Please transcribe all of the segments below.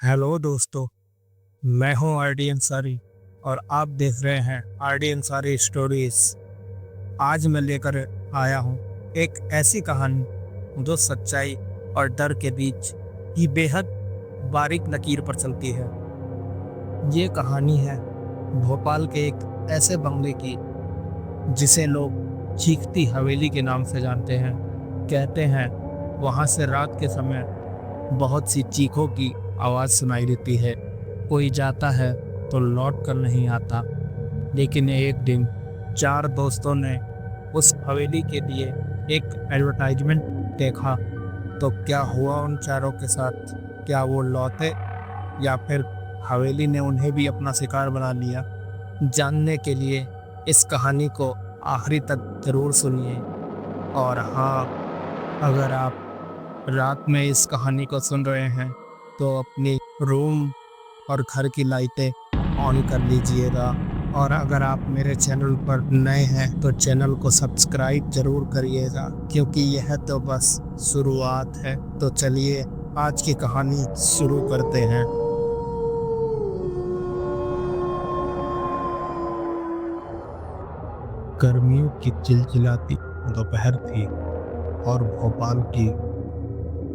Hello दोस्तों, मैं हूं आरडी अंसारी और आप देख रहे हैं आरडी अंसारी स्टोरीज। आज मैं लेकर आया हूं एक ऐसी कहानी जो सच्चाई और डर के बीच की बेहद बारीक लकीर पर चलती है। ये कहानी है भोपाल के एक ऐसे बंगले की जिसे लोग चीखती हवेली के नाम से जानते हैं। कहते हैं वहां से रात के समय बहुत सी चीखों की आवाज़ सुनाई देती है। कोई जाता है तो लौट कर नहीं आता। लेकिन एक दिन चार दोस्तों ने उस हवेली के लिए एक एडवर्टाइजमेंट देखा। तो क्या हुआ उन चारों के साथ? क्या वो लौटे या फिर हवेली ने उन्हें भी अपना शिकार बना लिया? जानने के लिए इस कहानी को आखिरी तक जरूर सुनिए। और हाँ, अगर आप रात में इस कहानी को सुन रहे हैं तो अपनी रूम और घर की लाइटें ऑन कर लीजिएगा। और अगर आप मेरे चैनल पर नए हैं तो चैनल को सब्सक्राइब जरूर करिएगा, क्योंकि यह तो बस शुरुआत है। तो चलिए आज की कहानी शुरू करते हैं। गर्मियों की चिलचिलाती दोपहर थी और भोपाल की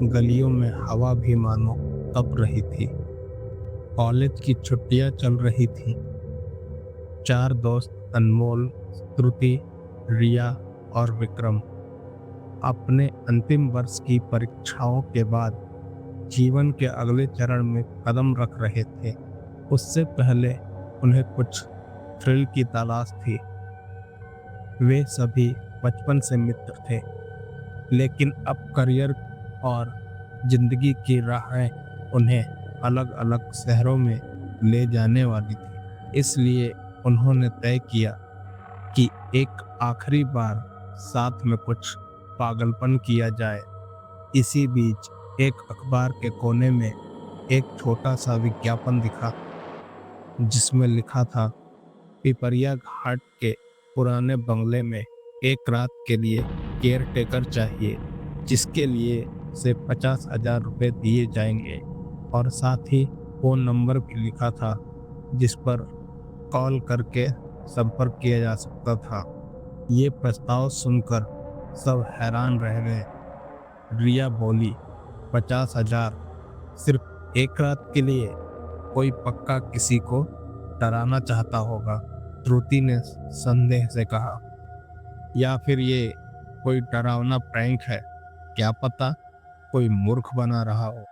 गलियों में हवा भी मानो तप रही थी। कॉलेज की छुट्टियां चल रही थी। चार दोस्त अनमोल, श्रुति, रिया और विक्रम अपने अंतिम वर्ष की परीक्षाओं के बाद जीवन के अगले चरण में कदम रख रहे थे। उससे पहले उन्हें कुछ थ्रिल की तलाश थी। वे सभी बचपन से मित्र थे, लेकिन अब करियर और जिंदगी की राहें उन्हें अलग अलग शहरों में ले जाने वाली थी। इसलिए उन्होंने तय किया कि एक आखिरी बार साथ में कुछ पागलपन किया जाए। इसी बीच एक अखबार के कोने में एक छोटा सा विज्ञापन दिखा, जिसमें लिखा था पिपरिया घाट के पुराने बंगले में एक रात के लिए केयर टेकर चाहिए, जिसके लिए से 50,000 रुपये दिए जाएंगे। और साथ ही फोन नंबर भी लिखा था, जिस पर कॉल करके संपर्क किया जा सकता था। ये प्रस्ताव सुनकर सब हैरान रह गए। रिया बोली, 50,000 सिर्फ एक रात के लिए? कोई पक्का किसी को डराना चाहता होगा। श्रुति ने संदेह से कहा, या फिर ये कोई डरावना प्रैंक है, क्या पता कोई मूर्ख बना रहा हो।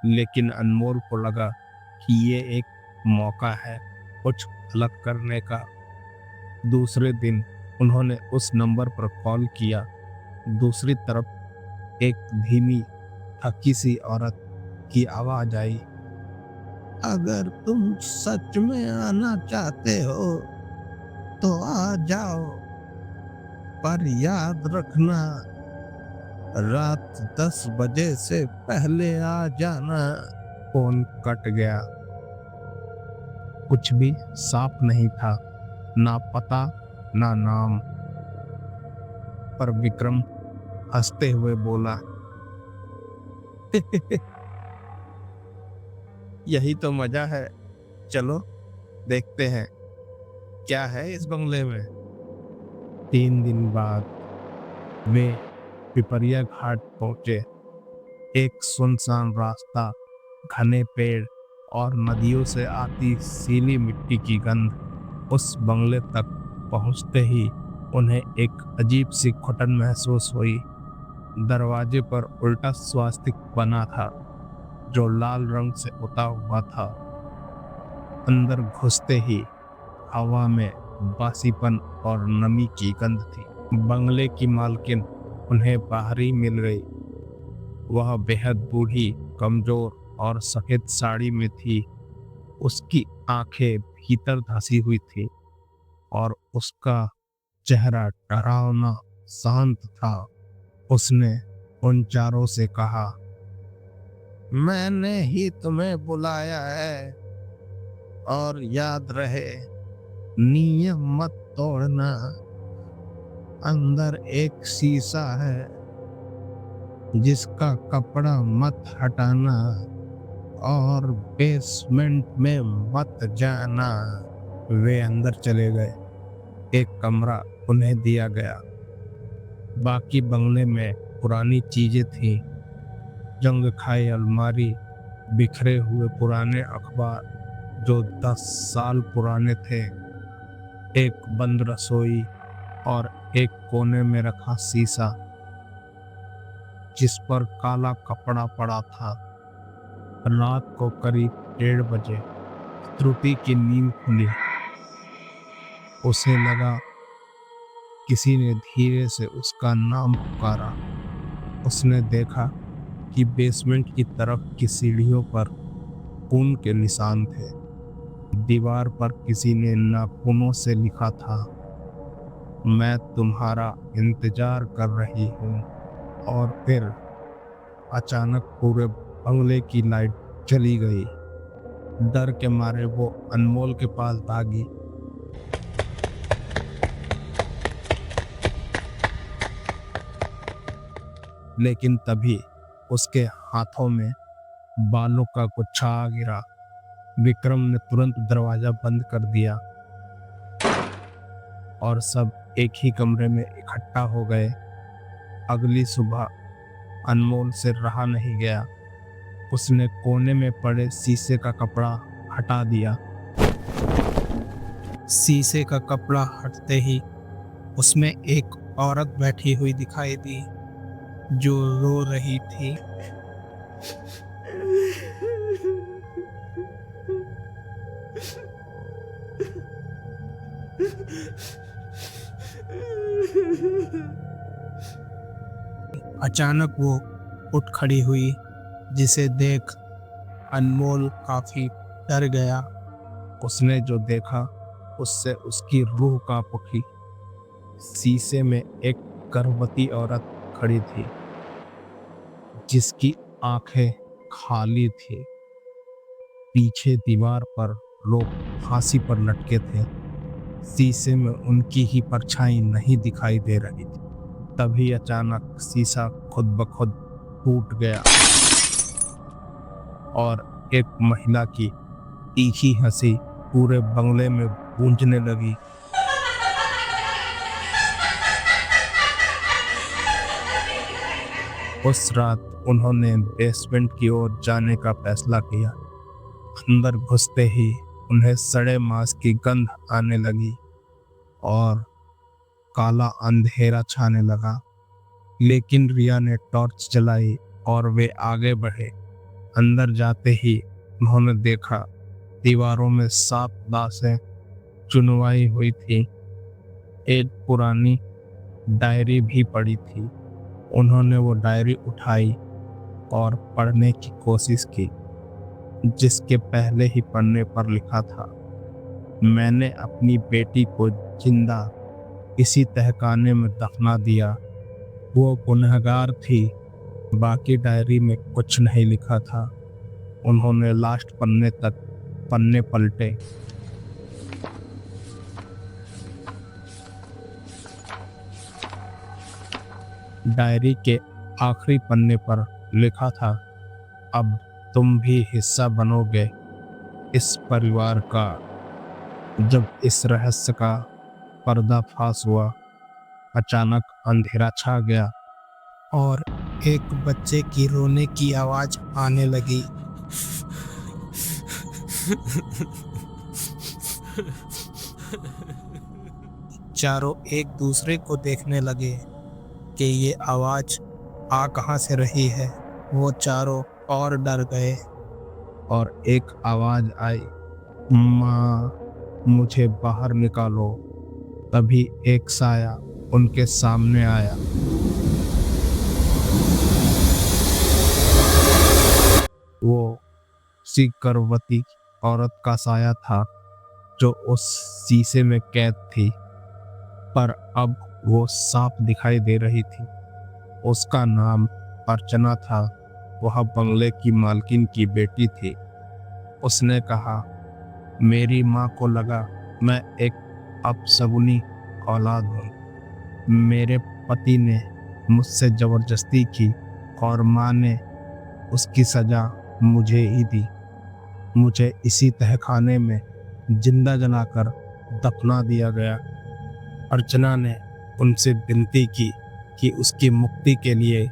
लेकिन अनमोल को लगा कि ये एक मौका है कुछ अलग करने का। दूसरे दिन उन्होंने उस नंबर पर कॉल किया। दूसरी तरफ एक धीमी थकी सी औरत की आवाज आई, अगर तुम सच में आना चाहते हो तो आ जाओ, पर याद रखना रात 10 बजे से पहले आ जाना। फोन कट गया। कुछ भी साफ नहीं था, ना पता ना नाम। पर विक्रम हंसते हुए बोला, यही तो मजा है, चलो देखते हैं क्या है इस बंगले में। 3 दिन बाद वे पिपरिया घाट पहुंचे। एक सुनसान रास्ता, घने पेड़ और नदियों से आती सीली मिट्टी की गंध। उस बंगले तक पहुंचते ही उन्हें एक अजीब सी घुटन महसूस हुई। दरवाजे पर उल्टा स्वास्तिक बना था, जो लाल रंग से पुता हुआ था। अंदर घुसते ही हवा में बासीपन और नमी की गंध थी। बंगले की मालकिन उन्हें बाहर ही मिल गई। वह बेहद बूढ़ी, कमजोर और सफेद साड़ी में थी। उसकी आंखें भीतर धंसी हुई थी और उसका चेहरा डरावना शांत था। उसने उन चारों से कहा, मैंने ही तुम्हें बुलाया है, और याद रहे नियम मत तोड़ना। अंदर एक शीशा है जिसका कपड़ा मत हटाना, और बेसमेंट में मत जाना। वे अंदर चले गए। एक कमरा उन्हें दिया गया। बाकी बंगले में पुरानी चीजें थीं, जंग खाई अलमारी, बिखरे हुए पुराने अखबार जो 10 साल पुराने थे, एक बंद रसोई और एक कोने में रखा शीशा जिस पर काला कपड़ा पड़ा था। रात को करीब 1:30 बजे श्रुति की नींद खुली। उसे लगा किसी ने धीरे से उसका नाम पुकारा। उसने देखा कि बेसमेंट की तरफ की सीढ़ियों पर खून के निशान थे। दीवार पर किसी ने नाखूनों से लिखा था, मैं तुम्हारा इंतजार कर रही हूँ। और फिर अचानक पूरे बंगले की लाइट चली गई। डर के मारे वो अनमोल के पास भागी। लेकिन तभी उसके हाथों में बालों का गुच्छा आ गिरा। विक्रम ने तुरंत दरवाजा बंद कर दिया और सब एक ही कमरे में इकट्ठा हो गए। अगली सुबह अनमोल से रहा नहीं गया। उसने कोने में पड़े शीशे का कपड़ा हटा दिया। शीशे का कपड़ा हटते ही उसमें एक औरत बैठी हुई दिखाई दी जो रो रही थी। अचानक वो उठ खड़ी हुई, जिसे देख अनमोल काफी डर गया। उसने जो देखा उससे उसकी रूह कांप उठी। शीशे में एक गर्भवती औरत खड़ी थी जिसकी आंखें खाली थी। पीछे दीवार पर लोग फांसी पर लटके थे। शीशे में उनकी ही परछाई नहीं दिखाई दे रही थी। तभी अचानक शीशा खुद ब खुद टूट गया और एक महिला की तीखी हंसी पूरे बंगले में गूंजने लगी। उस रात उन्होंने बेसमेंट की ओर जाने का फैसला किया। अंदर घुसते ही उन्हें सड़े मांस की गंध आने लगी और काला अंधेरा छाने लगा। लेकिन रिया ने टॉर्च जलाई और वे आगे बढ़े। अंदर जाते ही उन्होंने देखा दीवारों में साफ लाशें चुनवाई हुई थी। एक पुरानी डायरी भी पड़ी थी। उन्होंने वो डायरी उठाई और पढ़ने की कोशिश की, जिसके पहले ही पन्ने पर लिखा था, मैंने अपनी बेटी को जिंदा इसी तहखाने में दफना दिया। वो गुनहगार थी। बाकी डायरी में कुछ नहीं लिखा था। उन्होंने लास्ट पन्ने तक पन्ने पलटे। डायरी के आखिरी पन्ने पर लिखा था, अब तुम भी हिस्सा बनोगे इस परिवार का। जब इस रहस्य का पर्दाफाश हुआ, अचानक अंधेरा छा गया और एक बच्चे की रोने की आवाज आने लगी। चारों एक दूसरे को देखने लगे कि ये आवाज आ कहां से रही है। वो चारों और डर गए और एक आवाज आई, माँ मुझे बाहर निकालो। तभी एक साया उनके सामने आया। वो उसी गर्भवती औरत का साया था जो उस शीशे में कैद थी, पर अब वो साफ दिखाई दे रही थी। उसका नाम अर्चना था। वह बंगले की मालकिन की बेटी थी। उसने कहा, मेरी माँ को लगा मैं एक अपशगुनी औलाद हूँ। मेरे पति ने मुझसे जबरदस्ती की और माँ ने उसकी सजा मुझे ही दी। मुझे इसी तहखाने में जिंदा जलाकर दफना दिया गया। अर्चना ने उनसे विनती की कि उसकी मुक्ति के लिए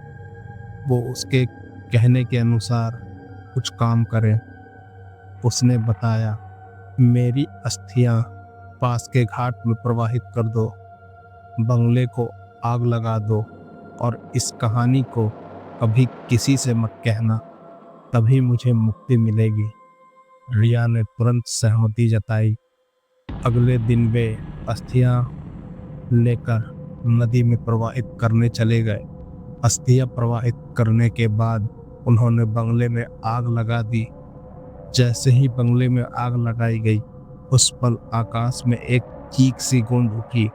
वो उसके कहने के अनुसार कुछ काम करें। उसने बताया, मेरी अस्थियां पास के घाट में प्रवाहित कर दो, बंगले को आग लगा दो और इस कहानी को कभी किसी से मत कहना, तभी मुझे मुक्ति मिलेगी। रिया ने तुरंत सहमति जताई। अगले दिन वे अस्थियां लेकर नदी में प्रवाहित करने चले गए। अस्थियां प्रवाहित करने के बाद उन्होंने बंगले में आग लगा दी। जैसे ही बंगले में आग लगाई गई, उस पल आकाश में एक चीख सी गूंज उठी,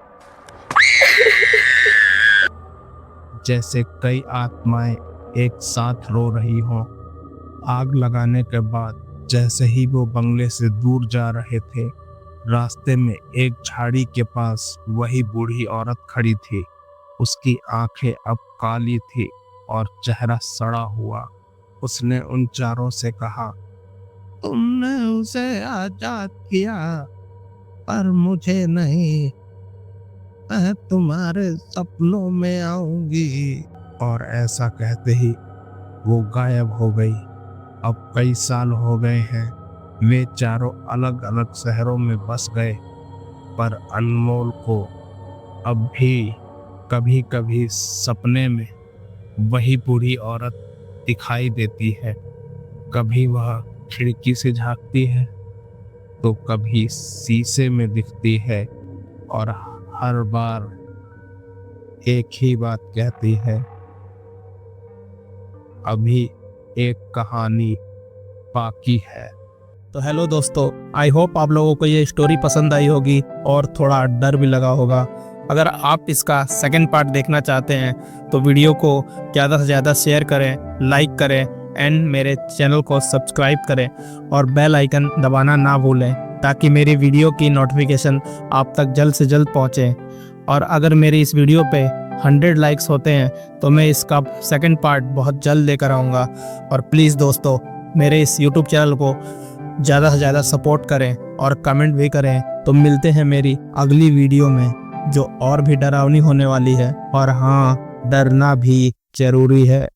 जैसे कई आत्माएं एक साथ रो रही हों। आग लगाने के बाद जैसे ही वो बंगले से दूर जा रहे थे, रास्ते में एक झाड़ी के पास वही बूढ़ी औरत खड़ी थी। उसकी आंखें अब काली थी और चेहरा सड़ा हुआ। उसने उन चारों से कहा, तुमने उसे आजाद किया, पर मुझे नहीं। मैं तुम्हारे सपनों में आऊंगी। और ऐसा कहते ही वो गायब हो गई। अब कई साल हो गए हैं, वे चारों अलग अलग शहरों में बस गए, पर अनमोल को अब भी कभी कभी सपने में वही बूढ़ी औरत दिखाई देती है। कभी वह खिड़की से झांकती है तो कभी शीशे में दिखती है, और हर बार एक ही बात कहती है, अभी एक कहानी बाकी है। तो हेलो दोस्तों, आई होप आप लोगों को ये स्टोरी पसंद आई होगी और थोड़ा डर भी लगा होगा। अगर आप इसका सेकंड पार्ट देखना चाहते हैं तो वीडियो को ज़्यादा से ज़्यादा शेयर करें, लाइक करें एंड मेरे चैनल को सब्सक्राइब करें और बेल आइकन दबाना ना भूलें, ताकि मेरी वीडियो की नोटिफिकेशन आप तक जल्द से जल्द पहुँचे। और अगर मेरी इस वीडियो पे 100 लाइक्स होते हैं तो मैं इसका सेकंड पार्ट बहुत जल्द लेकर आऊँगा। और प्लीज़ दोस्तों, मेरे इस यूट्यूब चैनल को ज़्यादा से ज़्यादा सपोर्ट करें और कमेंट भी करें। तो मिलते हैं मेरी अगली वीडियो में, जो और भी डरावनी होने वाली है। और हाँ, डरना भी ज़रूरी है।